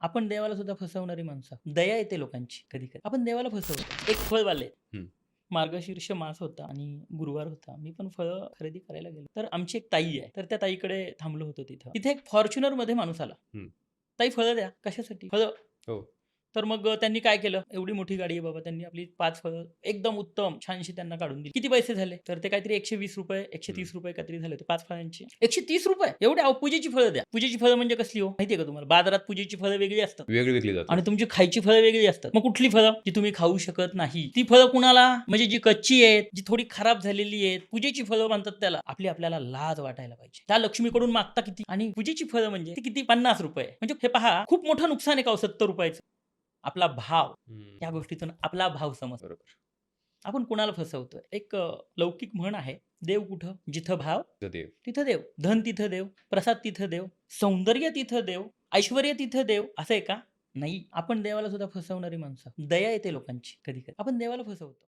आपण देवाला सुद्धा फसवणारी माणसं आहोत. दया येते लोकांची कधी-कधी. आपण देवाला फसवतो. एक फळवाले हं. मार्गशीर्ष मास होता आणि गुरुवार होता. मी पण फळं खरेदी करायला गेलो. तर आमची एक ताई आहे. तर त्या ताईकडे थांबलो होतो तिथं. तिथे एक फॉर्च्युनरमध्ये माणूस आला. हं. "ताई फळं द्या." "कशासाठी?" "फळं." हो. तर मग त्यांनी काय केलं, एवढी मोठी गाडी आहे बाबा, त्यांनी आपली 5 फळं एकदम उत्तम छानशी त्यांना काढून दिली. किती पैसे झाले? तर ते काहीतरी ₹120 हं. ₹130 काहीतरी झाले होते 5 फळांचे. ₹130 एवढे? अहो पूजेची फळं द्या. पूजेची फळं म्हणजे कसली हो? माहिती आहे का तुम्हाला? बाजारात पूजेची फळं वेगळी असतात. वेगळी विकली जातात. आणि तुमची खायची फळं वेगळी असतात. मग कुठली फळं? जी तुम्ही खाऊ शकत नाही. ती फळं कुणाला? म्हणजे जी कच्ची आहेत, जी थोडी खराब झालेली आहेत, पूजेची फळं म्हणतात त्याला. आपल्याला लाज वाटायला पाहिजे. त्या लक्ष्मीकडून मागता किती? आणि पूजेची फळं म्हणजे ती किती? ₹50 म्हणजे हे पहा खूप मोठं नुकसान आहे का हो ₹70 आपला भाव, हं. या गोष्टीतून आपला भाव समजतो. बरोबर. आपण कुणाला फसवतोय? एक लौकिक म्हण आहे, "देव कुठं? जिथं भाव तर देव. तिथं देव. धन तिथं देव, प्रसाद तिथं देव, सौंदर्य तिथं देव, ऐश्वर्य तिथं देव." असं आहे का? नाही. आपण देवाला सुद्धा फसवणारी माणसं. दया येते लोकांची कधी-कधी. आपण देवाला फसवतो.